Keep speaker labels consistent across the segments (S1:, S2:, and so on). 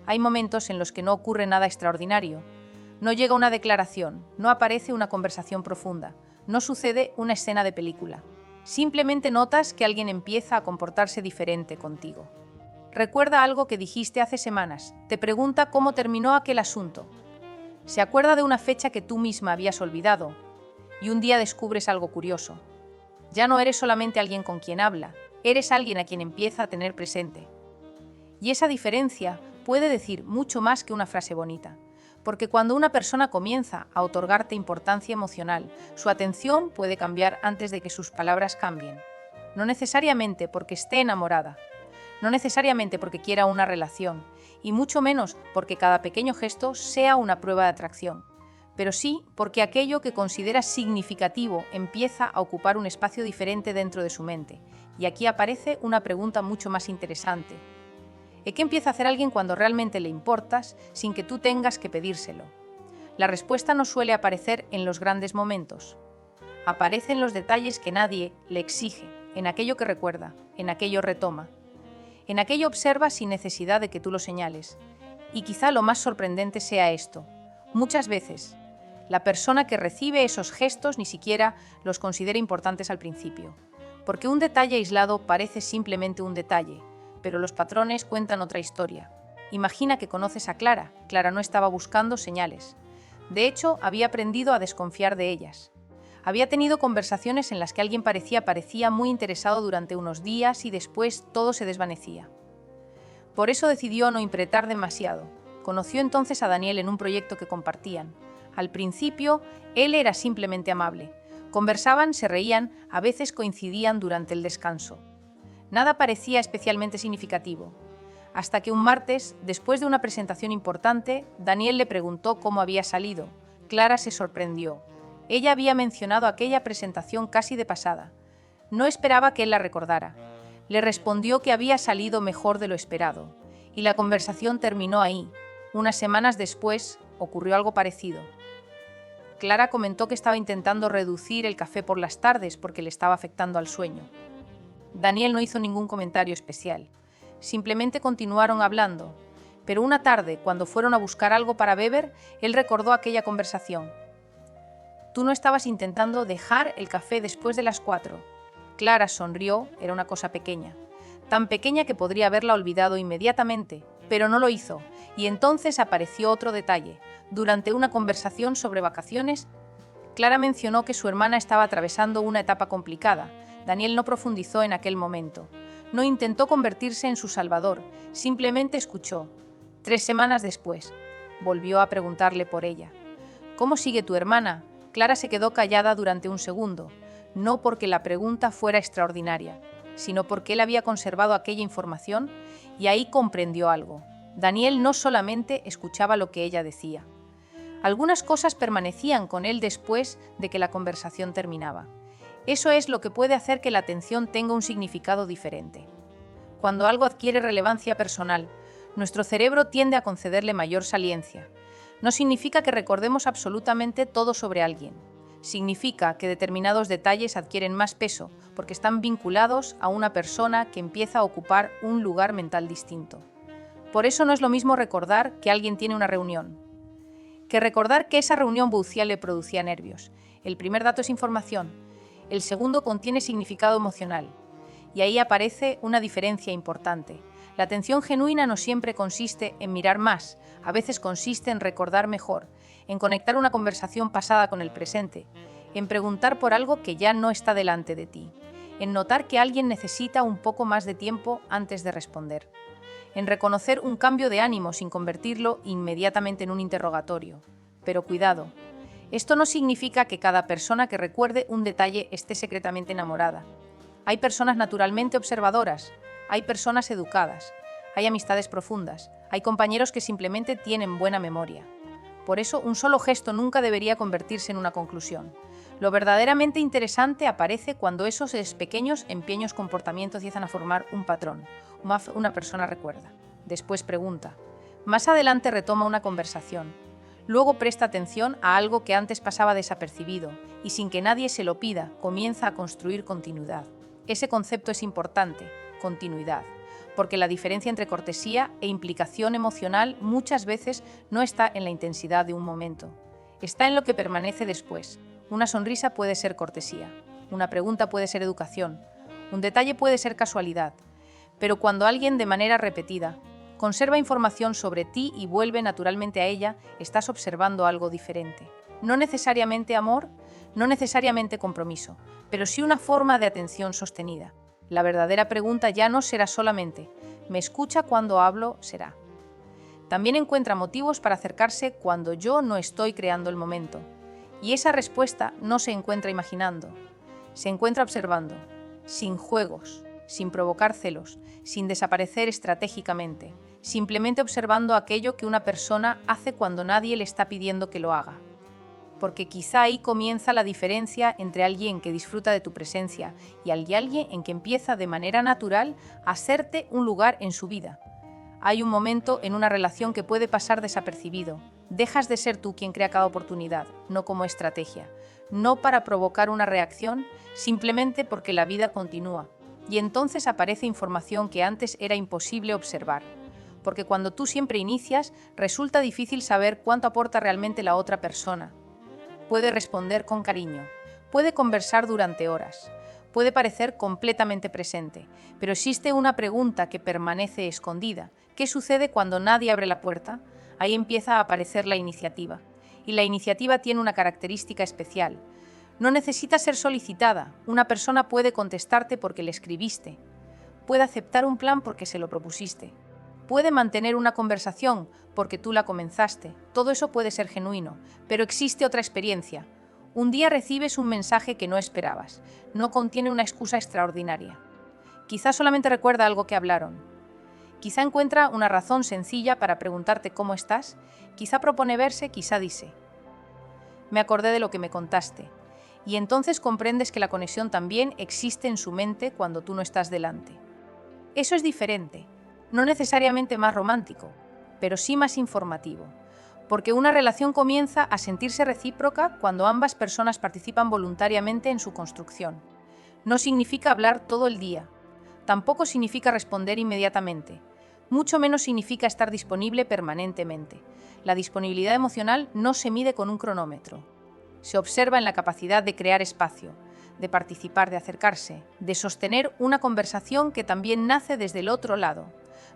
S1: Hay momentos en los que no ocurre nada extraordinario. No llega una declaración, no aparece una conversación profunda, no sucede una escena de película. Simplemente notas que alguien empieza a comportarse diferente contigo. Recuerda algo que dijiste hace semanas, te pregunta cómo terminó aquel asunto. Se acuerda de una fecha que tú misma habías olvidado y un día descubres algo curioso. Ya no eres solamente alguien con quien habla, eres alguien a quien empieza a tener presente. Y esa diferencia puede decir mucho más que una frase bonita, porque cuando una persona comienza a otorgarte importancia emocional, su atención puede cambiar antes de que sus palabras cambien. No necesariamente porque esté enamorada, no necesariamente porque quiera una relación, y mucho menos porque cada pequeño gesto sea una prueba de atracción, pero sí porque aquello que considera significativo empieza a ocupar un espacio diferente dentro de su mente. Y aquí aparece una pregunta mucho más interesante. ¿Qué empieza a hacer alguien cuando realmente le importas sin que tú tengas que pedírselo? La respuesta no suele aparecer en los grandes momentos. Aparece en los detalles que nadie le exige, en aquello que recuerda, en aquello retoma. En aquello observa sin necesidad de que tú lo señales. Y quizá lo más sorprendente sea esto. Muchas veces, la persona que recibe esos gestos ni siquiera los considera importantes al principio. Porque un detalle aislado parece simplemente un detalle, pero los patrones cuentan otra historia. Imagina que conoces a Clara. Clara no estaba buscando señales. De hecho, había aprendido a desconfiar de ellas. Había tenido conversaciones en las que alguien parecía muy interesado durante unos días y después todo se desvanecía. Por eso decidió no impretar demasiado. Conoció entonces a Daniel en un proyecto que compartían. Al principio, él era simplemente amable. Conversaban, se reían, a veces coincidían durante el descanso. Nada parecía especialmente significativo. Hasta que un martes, después de una presentación importante, Daniel le preguntó cómo había salido. Clara se sorprendió. Ella había mencionado aquella presentación casi de pasada. No esperaba que él la recordara. Le respondió que había salido mejor de lo esperado. Y la conversación terminó ahí. Unas semanas después, ocurrió algo parecido. Clara comentó que estaba intentando reducir el café por las tardes porque le estaba afectando al sueño. Daniel no hizo ningún comentario especial. Simplemente continuaron hablando. Pero una tarde, cuando fueron a buscar algo para beber, él recordó aquella conversación. Tú no estabas intentando dejar el café después de las 4. Clara sonrió, era una cosa pequeña. Tan pequeña que podría haberla olvidado inmediatamente, pero no lo hizo. Y entonces apareció otro detalle. Durante una conversación sobre vacaciones, Clara mencionó que su hermana estaba atravesando una etapa complicada. Daniel no profundizó en aquel momento. No intentó convertirse en su salvador, simplemente escuchó. 3 semanas después, volvió a preguntarle por ella. ¿Cómo sigue tu hermana? Clara se quedó callada durante un segundo, no porque la pregunta fuera extraordinaria, sino porque él había conservado aquella información y ahí comprendió algo. Daniel no solamente escuchaba lo que ella decía. Algunas cosas permanecían con él después de que la conversación terminaba. Eso es lo que puede hacer que la atención tenga un significado diferente. Cuando algo adquiere relevancia personal, nuestro cerebro tiende a concederle mayor saliencia. No significa que recordemos absolutamente todo sobre alguien. Significa que determinados detalles adquieren más peso porque están vinculados a una persona que empieza a ocupar un lugar mental distinto. Por eso no es lo mismo recordar que alguien tiene una reunión, que recordar que esa reunión buceal le producía nervios. El primer dato es información, el segundo contiene significado emocional. Y ahí aparece una diferencia importante. La atención genuina no siempre consiste en mirar más, a veces consiste en recordar mejor, en conectar una conversación pasada con el presente, en preguntar por algo que ya no está delante de ti, en notar que alguien necesita un poco más de tiempo antes de responder, en reconocer un cambio de ánimo sin convertirlo inmediatamente en un interrogatorio. Pero cuidado, esto no significa que cada persona que recuerde un detalle esté secretamente enamorada. Hay personas naturalmente observadoras, hay personas educadas, hay amistades profundas, hay compañeros que simplemente tienen buena memoria. Por eso, un solo gesto nunca debería convertirse en una conclusión. Lo verdaderamente interesante aparece cuando esos pequeños empeños comportamientos empiezan a formar un patrón. Una persona recuerda, después pregunta, más adelante retoma una conversación, luego presta atención a algo que antes pasaba desapercibido y sin que nadie se lo pida, comienza a construir continuidad. Ese concepto es importante, continuidad, porque la diferencia entre cortesía e implicación emocional muchas veces no está en la intensidad de un momento, está en lo que permanece después. Una sonrisa puede ser cortesía, una pregunta puede ser educación, un detalle puede ser casualidad, pero cuando alguien de manera repetida conserva información sobre ti y vuelve naturalmente a ella, estás observando algo diferente. No necesariamente amor, no necesariamente compromiso, pero sí una forma de atención sostenida. La verdadera pregunta ya no será solamente ¿me escucha cuando hablo? Será. También encuentra motivos para acercarse cuando yo no estoy creando el momento. Y esa respuesta no se encuentra imaginando, se encuentra observando, sin juegos, sin provocar celos, sin desaparecer estratégicamente, simplemente observando aquello que una persona hace cuando nadie le está pidiendo que lo haga. Porque quizá ahí comienza la diferencia entre alguien que disfruta de tu presencia y alguien en que empieza de manera natural a hacerte un lugar en su vida. Hay un momento en una relación que puede pasar desapercibido. Dejas de ser tú quien crea cada oportunidad, no como estrategia, no para provocar una reacción, simplemente porque la vida continúa. Y entonces aparece información que antes era imposible observar. Porque cuando tú siempre inicias, resulta difícil saber cuánto aporta realmente la otra persona. Puede responder con cariño, puede conversar durante horas, puede parecer completamente presente, pero existe una pregunta que permanece escondida. ¿Qué sucede cuando nadie abre la puerta? Ahí empieza a aparecer la iniciativa. Y la iniciativa tiene una característica especial. No necesita ser solicitada. Una persona puede contestarte porque le escribiste. Puede aceptar un plan porque se lo propusiste. Puede mantener una conversación porque tú la comenzaste. Todo eso puede ser genuino, pero existe otra experiencia. Un día recibes un mensaje que no esperabas. No contiene una excusa extraordinaria. Quizá solamente recuerda algo que hablaron. Quizá encuentra una razón sencilla para preguntarte cómo estás. Quizá propone verse, quizá dice: me acordé de lo que me contaste. Y entonces comprendes que la conexión también existe en su mente cuando tú no estás delante. Eso es diferente. No necesariamente más romántico, pero sí más informativo, porque una relación comienza a sentirse recíproca cuando ambas personas participan voluntariamente en su construcción. No significa hablar todo el día, tampoco significa responder inmediatamente, mucho menos significa estar disponible permanentemente. La disponibilidad emocional no se mide con un cronómetro, se observa en la capacidad de crear espacio, de participar, de acercarse, de sostener una conversación que también nace desde el otro lado.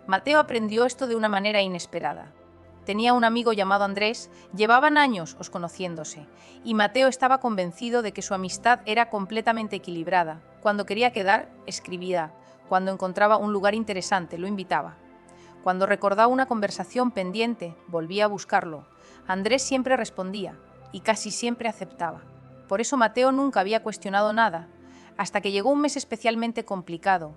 S1: Mateo aprendió esto de una manera inesperada. Tenía un amigo llamado Andrés, llevaban años conociéndose, y Mateo estaba convencido de que su amistad era completamente equilibrada. Cuando quería quedar, escribía. Cuando encontraba un lugar interesante, lo invitaba. Cuando recordaba una conversación pendiente, volvía a buscarlo. Andrés siempre respondía, y casi siempre aceptaba. Por eso Mateo nunca había cuestionado nada, hasta que llegó un mes especialmente complicado.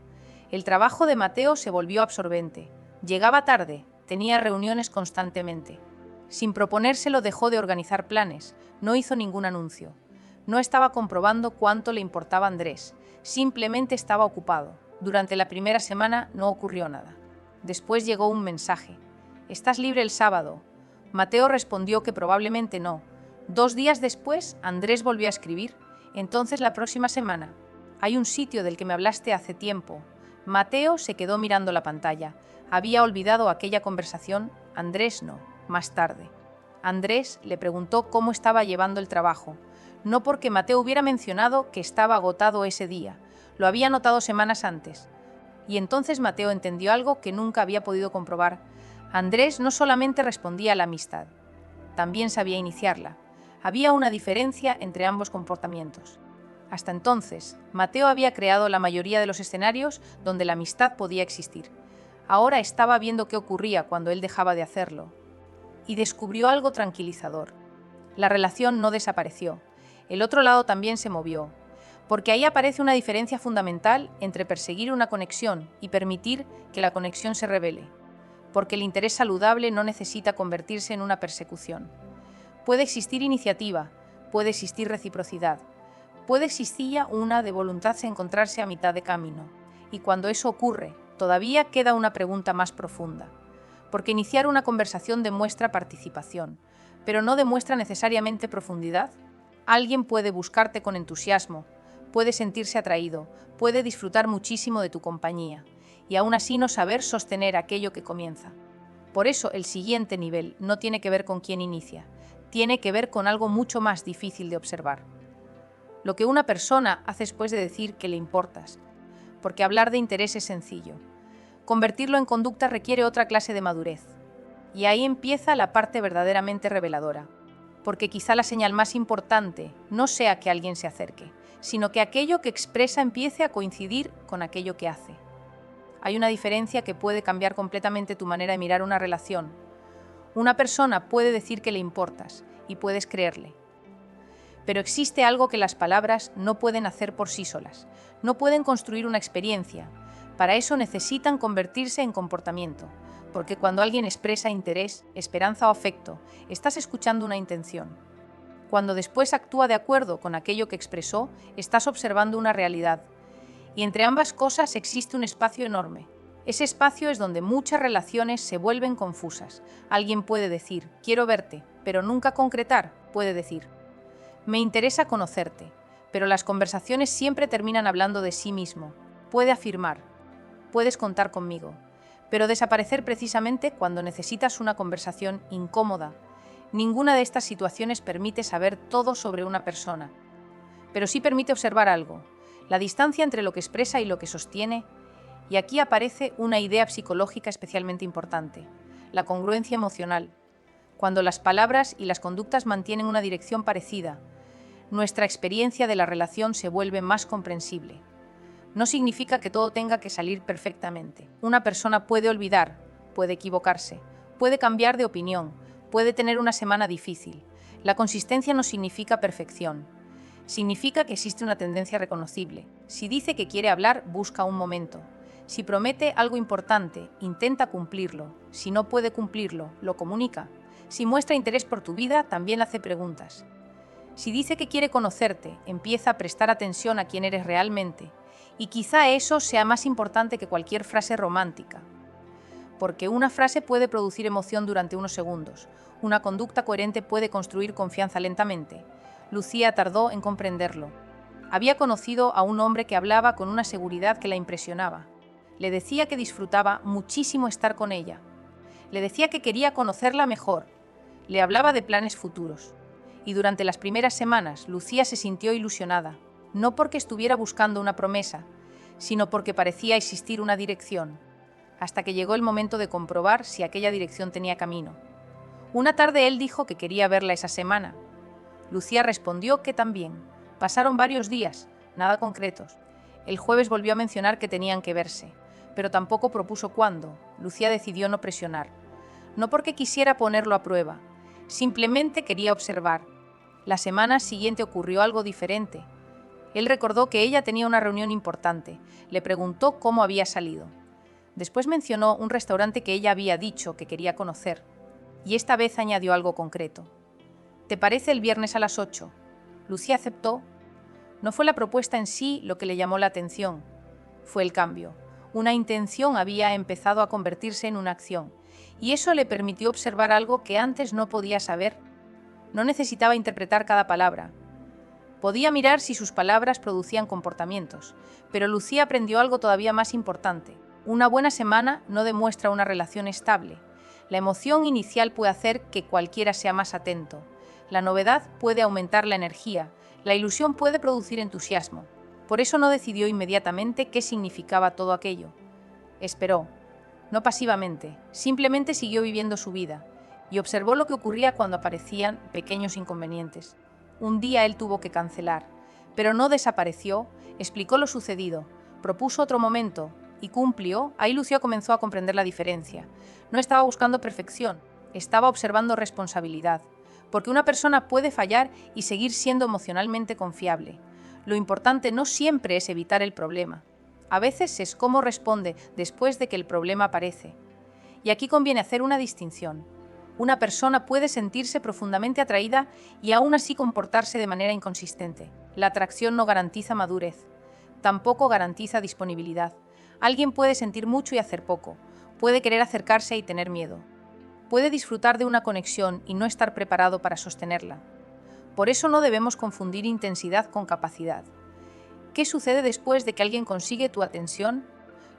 S1: El trabajo de Mateo se volvió absorbente. Llegaba tarde, tenía reuniones constantemente. Sin proponérselo dejó de organizar planes, no hizo ningún anuncio. No estaba comprobando cuánto le importaba a Andrés, simplemente estaba ocupado. Durante la primera semana no ocurrió nada. Después llegó un mensaje: ¿estás libre el sábado? Mateo respondió que probablemente no. 2 días después, Andrés volvió a escribir: entonces la próxima semana. Hay un sitio del que me hablaste hace tiempo. Mateo se quedó mirando la pantalla. Había olvidado aquella conversación. Andrés no. Más tarde. Andrés le preguntó cómo estaba llevando el trabajo. No porque Mateo hubiera mencionado que estaba agotado ese día. Lo había notado semanas antes. Y entonces Mateo entendió algo que nunca había podido comprobar. Andrés no solamente respondía a la amistad, también sabía iniciarla. Había una diferencia entre ambos comportamientos. Hasta entonces, Mateo había creado la mayoría de los escenarios donde la amistad podía existir. Ahora estaba viendo qué ocurría cuando él dejaba de hacerlo. Y descubrió algo tranquilizador. La relación no desapareció. El otro lado también se movió. Porque ahí aparece una diferencia fundamental entre perseguir una conexión y permitir que la conexión se revele. Porque el interés saludable no necesita convertirse en una persecución. Puede existir iniciativa, puede existir reciprocidad. Puede existir una de voluntad de encontrarse a mitad de camino. Y cuando eso ocurre, todavía queda una pregunta más profunda. Porque iniciar una conversación demuestra participación, pero no demuestra necesariamente profundidad. Alguien puede buscarte con entusiasmo, puede sentirse atraído, puede disfrutar muchísimo de tu compañía. y aún así no saber sostener aquello que comienza. Por eso el siguiente nivel no tiene que ver con quién inicia, tiene que ver con algo mucho más difícil de observar. Lo que una persona hace después de decir que le importas, porque hablar de interés es sencillo. Convertirlo en conducta requiere otra clase de madurez. Y ahí empieza la parte verdaderamente reveladora, porque quizá la señal más importante no sea que alguien se acerque, sino que aquello que expresa empiece a coincidir con aquello que hace. Hay una diferencia que puede cambiar completamente tu manera de mirar una relación. Una persona puede decir que le importas y puedes creerle. Pero existe algo que las palabras no pueden hacer por sí solas. No pueden construir una experiencia. Para eso necesitan convertirse en comportamiento. Porque cuando alguien expresa interés, esperanza o afecto, estás escuchando una intención. Cuando después actúa de acuerdo con aquello que expresó, estás observando una realidad. Y entre ambas cosas existe un espacio enorme. Ese espacio es donde muchas relaciones se vuelven confusas. Alguien puede decir, quiero verte, pero nunca concretar. Puede decir, me interesa conocerte, pero las conversaciones siempre terminan hablando de sí mismo. Puede afirmar, puedes contar conmigo, pero desaparecer precisamente cuando necesitas una conversación incómoda. Ninguna de estas situaciones permite saber todo sobre una persona, pero sí permite observar algo, la distancia entre lo que expresa y lo que sostiene, y aquí aparece una idea psicológica especialmente importante, la congruencia emocional. Cuando las palabras y las conductas mantienen una dirección parecida, nuestra experiencia de la relación se vuelve más comprensible. No significa que todo tenga que salir perfectamente. Una persona puede olvidar, puede equivocarse, puede cambiar de opinión, puede tener una semana difícil. La consistencia no significa perfección. Significa que existe una tendencia reconocible. Si dice que quiere hablar, busca un momento. Si promete algo importante, intenta cumplirlo. Si no puede cumplirlo, lo comunica. Si muestra interés por tu vida, también hace preguntas. Si dice que quiere conocerte, empieza a prestar atención a quién eres realmente. Y quizá eso sea más importante que cualquier frase romántica. Porque una frase puede producir emoción durante unos segundos. Una conducta coherente puede construir confianza lentamente. Lucía tardó en comprenderlo. Había conocido a un hombre que hablaba con una seguridad que la impresionaba. Le decía que disfrutaba muchísimo estar con ella. Le decía que quería conocerla mejor. Le hablaba de planes futuros. Y durante las primeras semanas, Lucía se sintió ilusionada, no porque estuviera buscando una promesa, sino porque parecía existir una dirección, hasta que llegó el momento de comprobar si aquella dirección tenía camino. Una tarde él dijo que quería verla esa semana. Lucía respondió que también. Pasaron varios días, nada concretos. El jueves volvió a mencionar que tenían que verse, pero tampoco propuso cuándo. Lucía decidió no presionar. No porque quisiera ponerlo a prueba, simplemente quería observar. La semana siguiente ocurrió algo diferente. Él recordó que ella tenía una reunión importante. Le preguntó cómo había salido. Después mencionó un restaurante que ella había dicho que quería conocer. Y esta vez añadió algo concreto. ¿Te parece el viernes a las 8? Lucía aceptó. No fue la propuesta en sí lo que le llamó la atención. Fue el cambio. Una intención había empezado a convertirse en una acción. Y eso le permitió observar algo que antes no podía saber. No necesitaba interpretar cada palabra. Podía mirar si sus palabras producían comportamientos, pero Lucía aprendió algo todavía más importante. Una buena semana no demuestra una relación estable. La emoción inicial puede hacer que cualquiera sea más atento. La novedad puede aumentar la energía. La ilusión puede producir entusiasmo. Por eso no decidió inmediatamente qué significaba todo aquello. Esperó, no pasivamente, simplemente siguió viviendo su vida y observó lo que ocurría cuando aparecían pequeños inconvenientes. Un día él tuvo que cancelar, pero no desapareció, explicó lo sucedido, propuso otro momento y cumplió. Ahí Lucía comenzó a comprender la diferencia. No estaba buscando perfección, estaba observando responsabilidad, porque una persona puede fallar y seguir siendo emocionalmente confiable. Lo importante no siempre es evitar el problema. A veces es cómo responde después de que el problema aparece. Y aquí conviene hacer una distinción. Una persona puede sentirse profundamente atraída y aún así comportarse de manera inconsistente. La atracción no garantiza madurez. Tampoco garantiza disponibilidad. Alguien puede sentir mucho y hacer poco. Puede querer acercarse y tener miedo. Puede disfrutar de una conexión y no estar preparado para sostenerla. Por eso no debemos confundir intensidad con capacidad. ¿Qué sucede después de que alguien consigue tu atención?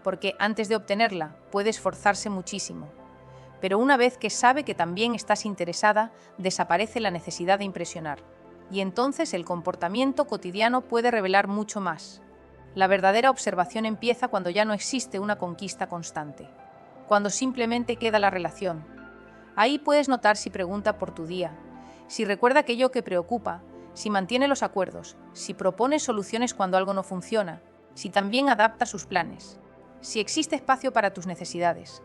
S1: porque antes de obtenerla puede esforzarse muchísimo. Pero una vez que sabe que también estás interesada, desaparece la necesidad de impresionar. Y entonces el comportamiento cotidiano puede revelar mucho más. La verdadera observación empieza cuando ya no existe una conquista constante, cuando simplemente queda la relación. Ahí puedes notar si pregunta por tu día, si recuerda aquello que preocupa, si mantiene los acuerdos, si propone soluciones cuando algo no funciona, si también adapta sus planes, si existe espacio para tus necesidades.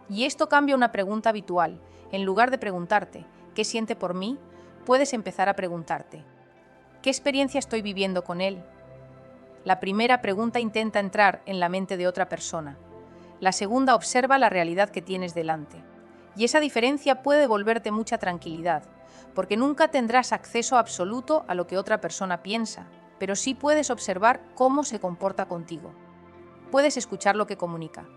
S1: Y esto cambia una pregunta habitual. En lugar de preguntarte ¿qué siente por mí?, puedes empezar a preguntarte ¿qué experiencia estoy viviendo con él? La primera pregunta intenta entrar en la mente de otra persona. La segunda observa la realidad que tienes delante. Y esa diferencia puede devolverte mucha tranquilidad, porque nunca tendrás acceso absoluto a lo que otra persona piensa, pero sí puedes observar cómo se comporta contigo. Puedes escuchar lo que comunica.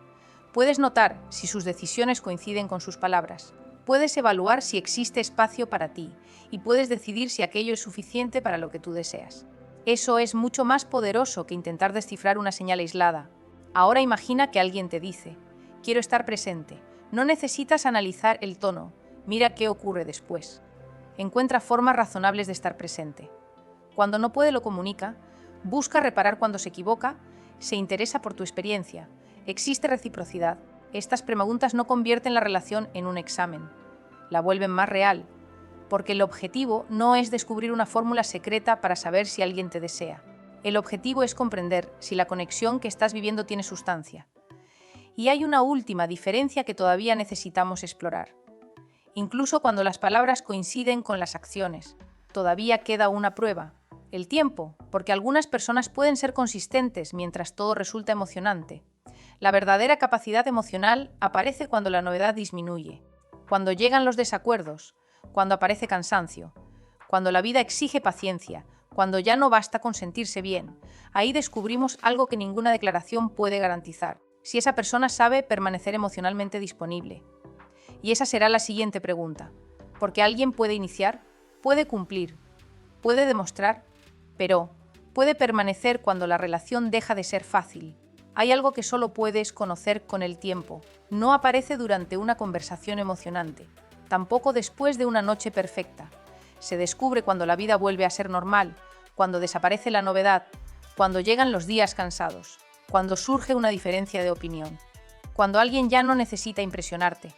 S1: Puedes notar si sus decisiones coinciden con sus palabras. Puedes evaluar si existe espacio para ti y puedes decidir si aquello es suficiente para lo que tú deseas. Eso es mucho más poderoso que intentar descifrar una señal aislada. Ahora imagina que alguien te dice, quiero estar presente. No necesitas analizar el tono, mira qué ocurre después. Encuentra formas razonables de estar presente. Cuando no puede lo comunica, busca reparar cuando se equivoca, se interesa por tu experiencia. Existe reciprocidad. Estas preguntas no convierten la relación en un examen, la vuelven más real, porque el objetivo no es descubrir una fórmula secreta para saber si alguien te desea. El objetivo es comprender si la conexión que estás viviendo tiene sustancia. Y hay una última diferencia que todavía necesitamos explorar. Incluso cuando las palabras coinciden con las acciones, todavía queda una prueba, el tiempo, porque algunas personas pueden ser consistentes mientras todo resulta emocionante. La verdadera capacidad emocional aparece cuando la novedad disminuye, cuando llegan los desacuerdos, cuando aparece cansancio, cuando la vida exige paciencia, cuando ya no basta con sentirse bien. Ahí descubrimos algo que ninguna declaración puede garantizar, si esa persona sabe permanecer emocionalmente disponible. Y esa será la siguiente pregunta, porque alguien puede iniciar, puede cumplir, puede demostrar, pero puede permanecer cuando la relación deja de ser fácil. Hay algo que solo puedes conocer con el tiempo. No aparece durante una conversación emocionante, tampoco después de una noche perfecta. Se descubre cuando la vida vuelve a ser normal, cuando desaparece la novedad, cuando llegan los días cansados, cuando surge una diferencia de opinión, cuando alguien ya no necesita impresionarte.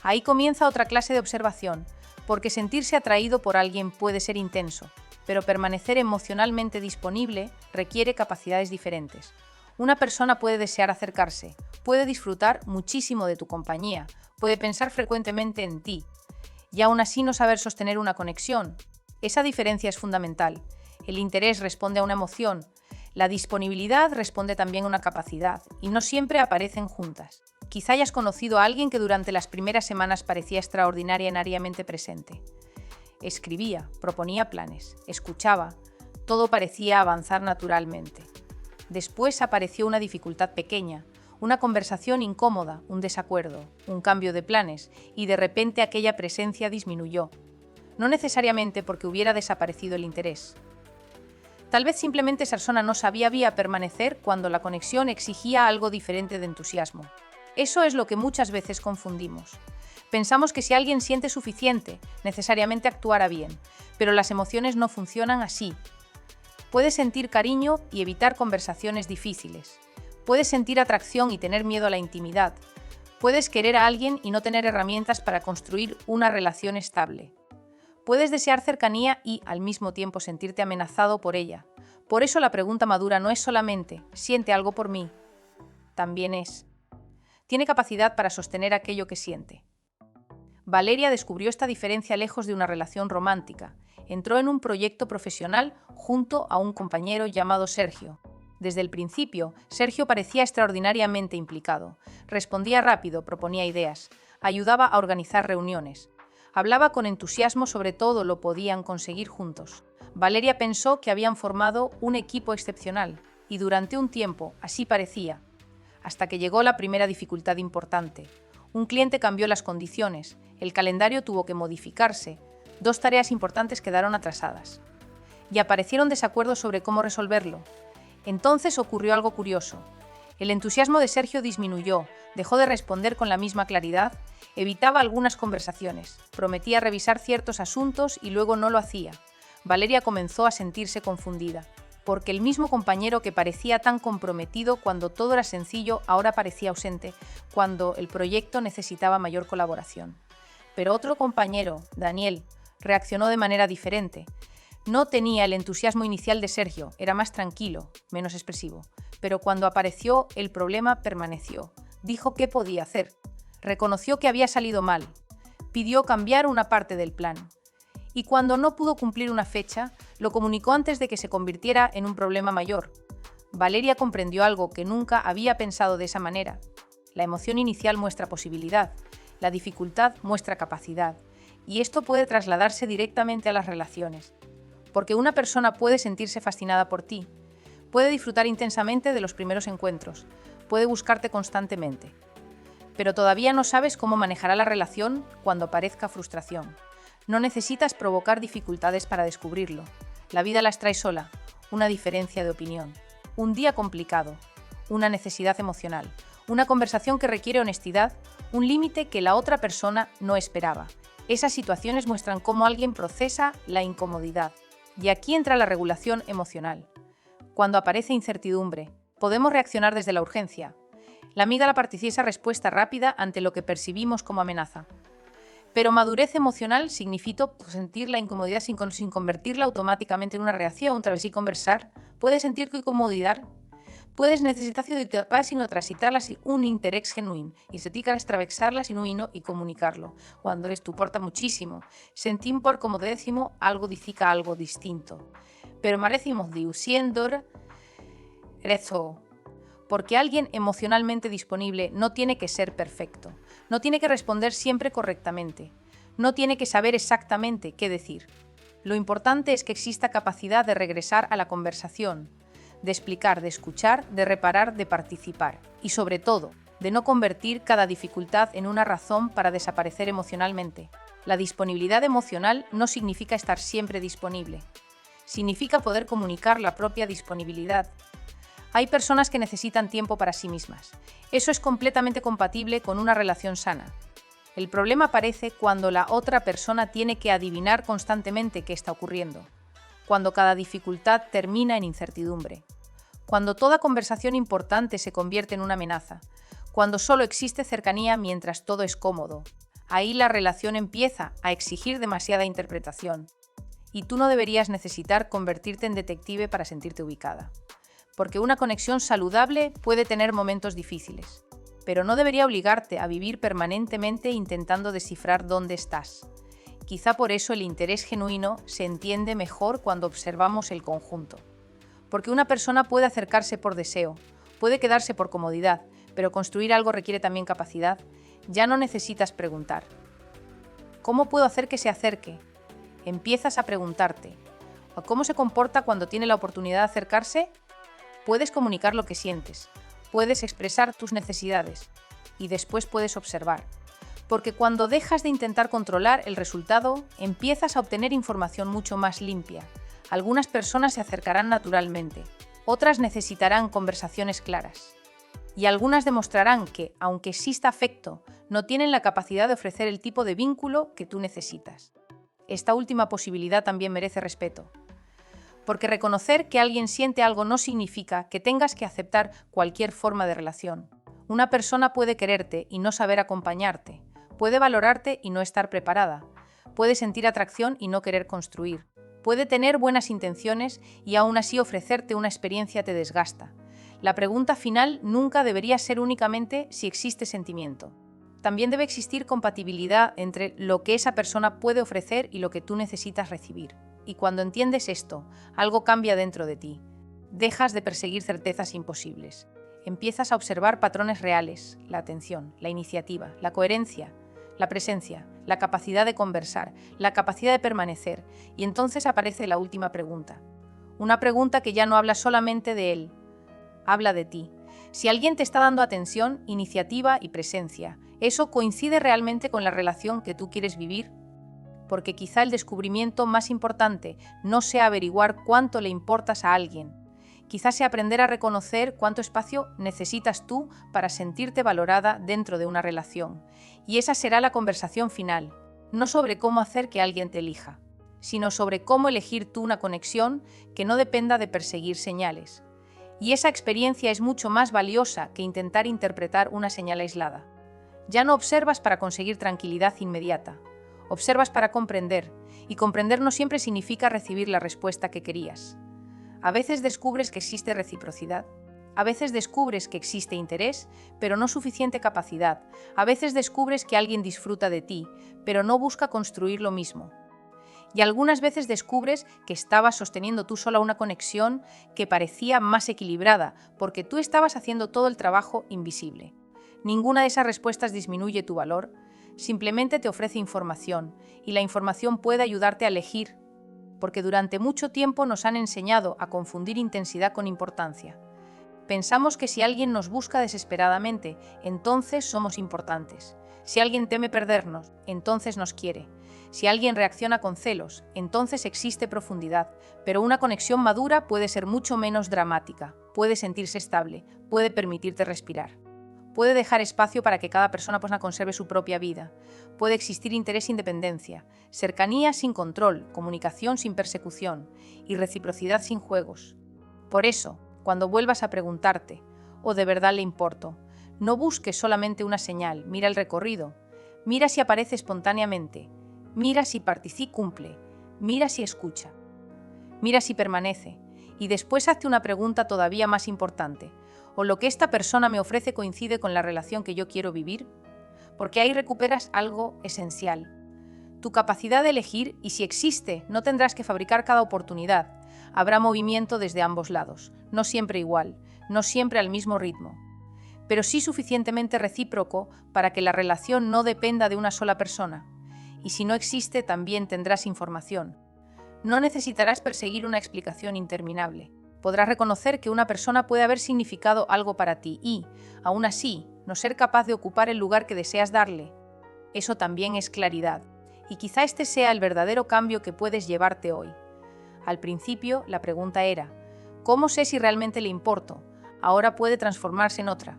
S1: Ahí comienza otra clase de observación, porque sentirse atraído por alguien puede ser intenso, pero permanecer emocionalmente disponible requiere capacidades diferentes. Una persona puede desear acercarse, puede disfrutar muchísimo de tu compañía, puede pensar frecuentemente en ti, y aún así no saber sostener una conexión. Esa diferencia es fundamental. El interés responde a una emoción, la disponibilidad responde también a una capacidad, y no siempre aparecen juntas. Quizá hayas conocido a alguien que durante las primeras semanas parecía extraordinariamente presente. Escribía, proponía planes, escuchaba, todo parecía avanzar naturalmente. Después apareció una dificultad pequeña, una conversación incómoda, un desacuerdo, un cambio de planes, y de repente aquella presencia disminuyó. No necesariamente porque hubiera desaparecido el interés. Tal vez simplemente esa persona no sabía permanecer cuando la conexión exigía algo diferente de entusiasmo. Eso es lo que muchas veces confundimos. Pensamos que si alguien siente suficiente, necesariamente actuará bien, pero las emociones no funcionan así. Puedes sentir cariño y evitar conversaciones difíciles. Puedes sentir atracción y tener miedo a la intimidad. Puedes querer a alguien y no tener herramientas para construir una relación estable. Puedes desear cercanía y, al mismo tiempo, sentirte amenazado por ella. Por eso la pregunta madura no es solamente ¿siente algo por mí? También es ¿tiene capacidad para sostener aquello que siente? Valeria descubrió esta diferencia lejos de una relación romántica. Entró en un proyecto profesional junto a un compañero llamado Sergio. Desde el principio, Sergio parecía extraordinariamente implicado. Respondía rápido, proponía ideas, ayudaba a organizar reuniones. Hablaba con entusiasmo sobre todo lo podían conseguir juntos. Valeria pensó que habían formado un equipo excepcional, y durante un tiempo así parecía, hasta que llegó la primera dificultad importante. Un cliente cambió las condiciones, el calendario tuvo que modificarse, 2 tareas importantes quedaron atrasadas. Y aparecieron desacuerdos sobre cómo resolverlo. Entonces ocurrió algo curioso. El entusiasmo de Sergio disminuyó, dejó de responder con la misma claridad, evitaba algunas conversaciones, prometía revisar ciertos asuntos y luego no lo hacía. Valeria comenzó a sentirse confundida, porque el mismo compañero que parecía tan comprometido cuando todo era sencillo, ahora parecía ausente, cuando el proyecto necesitaba mayor colaboración. Pero otro compañero, Daniel, reaccionó de manera diferente. No tenía el entusiasmo inicial de Sergio, era más tranquilo, menos expresivo. Pero cuando apareció, el problema permaneció. Dijo qué podía hacer. Reconoció que había salido mal. Pidió cambiar una parte del plan. Y cuando no pudo cumplir una fecha, lo comunicó antes de que se convirtiera en un problema mayor. Valeria comprendió algo que nunca había pensado de esa manera. La emoción inicial muestra posibilidad, la dificultad muestra capacidad, y esto puede trasladarse directamente a las relaciones. Porque una persona puede sentirse fascinada por ti, puede disfrutar intensamente de los primeros encuentros, puede buscarte constantemente. Pero todavía no sabes cómo manejará la relación cuando aparezca frustración. No necesitas provocar dificultades para descubrirlo. La vida las trae sola, una diferencia de opinión, un día complicado, una necesidad emocional, una conversación que requiere honestidad, un límite que la otra persona no esperaba. Esas situaciones muestran cómo alguien procesa la incomodidad. Y aquí entra la regulación emocional. Cuando aparece incertidumbre, podemos reaccionar desde la urgencia. La amígdala participa esa respuesta rápida ante lo que percibimos como amenaza. Pero madurez emocional significa sentir la incomodidad sin convertirla automáticamente en una reacción. Través y conversar, puedes sentir incomodidad, puedes necesitar de sino transitarla sin un interés genuino y se tica extravexarla sin un y comunicarlo. Cuando esto importa muchísimo, sentir por como decimos algo difica algo distinto. Pero merecimos siendo eso. Porque alguien emocionalmente disponible no tiene que ser perfecto, no tiene que responder siempre correctamente, no tiene que saber exactamente qué decir. Lo importante es que exista capacidad de regresar a la conversación, de explicar, de escuchar, de reparar, de participar y, sobre todo, de no convertir cada dificultad en una razón para desaparecer emocionalmente. La disponibilidad emocional no significa estar siempre disponible, significa poder comunicar la propia disponibilidad. Hay personas que necesitan tiempo para sí mismas. Eso es completamente compatible con una relación sana. El problema aparece cuando la otra persona tiene que adivinar constantemente qué está ocurriendo, cuando cada dificultad termina en incertidumbre, cuando toda conversación importante se convierte en una amenaza, cuando solo existe cercanía mientras todo es cómodo. Ahí la relación empieza a exigir demasiada interpretación. Y tú no deberías necesitar convertirte en detective para sentirte ubicada. Porque una conexión saludable puede tener momentos difíciles, pero no debería obligarte a vivir permanentemente intentando descifrar dónde estás. Quizá por eso el interés genuino se entiende mejor cuando observamos el conjunto. Porque una persona puede acercarse por deseo, puede quedarse por comodidad, pero construir algo requiere también capacidad. Ya no necesitas preguntar. ¿Cómo puedo hacer que se acerque? Empiezas a preguntarte. ¿Cómo se comporta cuando tiene la oportunidad de acercarse? Puedes comunicar lo que sientes, puedes expresar tus necesidades y después puedes observar. Porque cuando dejas de intentar controlar el resultado, empiezas a obtener información mucho más limpia. Algunas personas se acercarán naturalmente, otras necesitarán conversaciones claras. Y algunas demostrarán que, aunque exista afecto, no tienen la capacidad de ofrecer el tipo de vínculo que tú necesitas. Esta última posibilidad también merece respeto. Porque reconocer que alguien siente algo no significa que tengas que aceptar cualquier forma de relación. Una persona puede quererte y no saber acompañarte, puede valorarte y no estar preparada, puede sentir atracción y no querer construir, puede tener buenas intenciones y aún así ofrecerte una experiencia te desgasta. La pregunta final nunca debería ser únicamente si existe sentimiento. También debe existir compatibilidad entre lo que esa persona puede ofrecer y lo que tú necesitas recibir. Y cuando entiendes esto, algo cambia dentro de ti. Dejas de perseguir certezas imposibles. Empiezas a observar patrones reales, la atención, la iniciativa, la coherencia, la presencia, la capacidad de conversar, la capacidad de permanecer. Y entonces aparece la última pregunta. Una pregunta que ya no habla solamente de él, habla de ti. Si alguien te está dando atención, iniciativa y presencia, ¿eso coincide realmente con la relación que tú quieres vivir? Porque quizá el descubrimiento más importante no sea averiguar cuánto le importas a alguien. Quizás sea aprender a reconocer cuánto espacio necesitas tú para sentirte valorada dentro de una relación. Y esa será la conversación final, no sobre cómo hacer que alguien te elija, sino sobre cómo elegir tú una conexión que no dependa de perseguir señales. Y esa experiencia es mucho más valiosa que intentar interpretar una señal aislada. Ya no observas para conseguir tranquilidad inmediata, observas para comprender, y comprender no siempre significa recibir la respuesta que querías. A veces descubres que existe reciprocidad, a veces descubres que existe interés, pero no suficiente capacidad, a veces descubres que alguien disfruta de ti, pero no busca construir lo mismo. Y algunas veces descubres que estabas sosteniendo tú sola una conexión que parecía más equilibrada, porque tú estabas haciendo todo el trabajo invisible. Ninguna de esas respuestas disminuye tu valor, simplemente te ofrece información, y la información puede ayudarte a elegir, porque durante mucho tiempo nos han enseñado a confundir intensidad con importancia. Pensamos que si alguien nos busca desesperadamente, entonces somos importantes. Si alguien teme perdernos, entonces nos quiere. Si alguien reacciona con celos, entonces existe profundidad, pero una conexión madura puede ser mucho menos dramática, puede sentirse estable, puede permitirte respirar. Puede dejar espacio para que cada persona conserve su propia vida. Puede existir interés e independencia, cercanía sin control, comunicación sin persecución y reciprocidad sin juegos. Por eso, cuando vuelvas a preguntarte, ¿o de verdad le importo?, no busques solamente una señal, mira el recorrido. Mira si aparece espontáneamente, mira si participa, cumple, mira si escucha, mira si permanece. Y después hazte una pregunta todavía más importante. ¿O lo que esta persona me ofrece coincide con la relación que yo quiero vivir? Porque ahí recuperas algo esencial. Tu capacidad de elegir, y si existe, no tendrás que fabricar cada oportunidad. Habrá movimiento desde ambos lados, no siempre igual, no siempre al mismo ritmo, pero sí suficientemente recíproco para que la relación no dependa de una sola persona. Y si no existe, también tendrás información. No necesitarás perseguir una explicación interminable. Podrás reconocer que una persona puede haber significado algo para ti y, aún así, no ser capaz de ocupar el lugar que deseas darle. Eso también es claridad. Y quizá este sea el verdadero cambio que puedes llevarte hoy. Al principio, la pregunta era, ¿cómo sé si realmente le importo? Ahora puede transformarse en otra.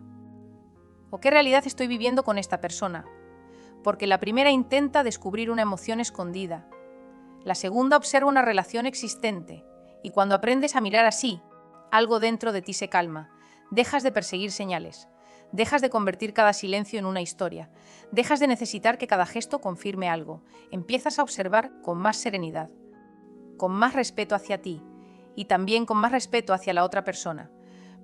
S1: ¿O qué realidad estoy viviendo con esta persona? Porque la primera intenta descubrir una emoción escondida. La segunda observa una relación existente. Y cuando aprendes a mirar así, algo dentro de ti se calma. Dejas de perseguir señales. Dejas de convertir cada silencio en una historia. Dejas de necesitar que cada gesto confirme algo. Empiezas a observar con más serenidad, con más respeto hacia ti y también con más respeto hacia la otra persona.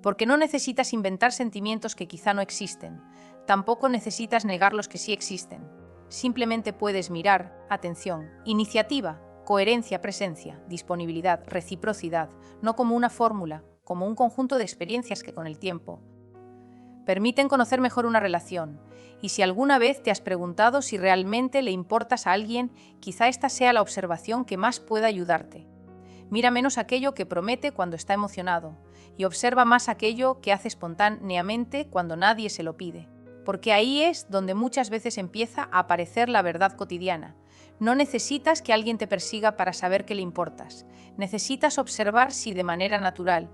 S1: Porque no necesitas inventar sentimientos que quizá no existen. Tampoco necesitas negar los que sí existen. Simplemente puedes mirar, atención, iniciativa, coherencia, presencia, disponibilidad, reciprocidad, no como una fórmula, como un conjunto de experiencias que con el tiempo permiten conocer mejor una relación. Y si alguna vez te has preguntado si realmente le importas a alguien, quizá esta sea la observación que más pueda ayudarte. Mira menos aquello que promete cuando está emocionado y observa más aquello que hace espontáneamente cuando nadie se lo pide. Porque ahí es donde muchas veces empieza a aparecer la verdad cotidiana. No necesitas que alguien te persiga para saber que le importas. Necesitas observar si de manera natural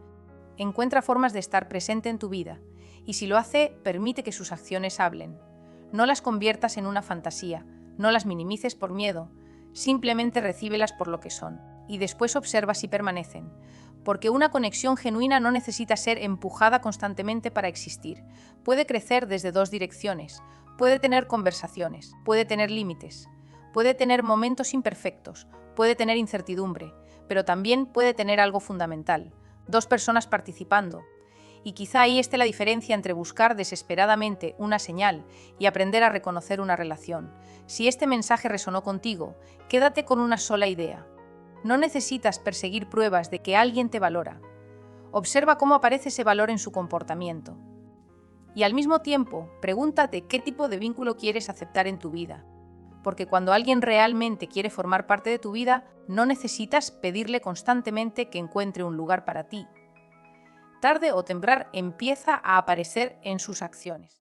S1: encuentra formas de estar presente en tu vida. Y si lo hace, permite que sus acciones hablen. No las conviertas en una fantasía, no las minimices por miedo, simplemente recíbelas por lo que son. Y después observa si permanecen. Porque una conexión genuina no necesita ser empujada constantemente para existir. Puede crecer desde dos direcciones, puede tener conversaciones, puede tener límites, puede tener momentos imperfectos, puede tener incertidumbre, pero también puede tener algo fundamental, dos personas participando. Y quizá ahí esté la diferencia entre buscar desesperadamente una señal y aprender a reconocer una relación. Si este mensaje resonó contigo, quédate con una sola idea. No necesitas perseguir pruebas de que alguien te valora. Observa cómo aparece ese valor en su comportamiento. Y al mismo tiempo, pregúntate qué tipo de vínculo quieres aceptar en tu vida. Porque cuando alguien realmente quiere formar parte de tu vida, no necesitas pedirle constantemente que encuentre un lugar para ti. Tarde o temprano empieza a aparecer en sus acciones.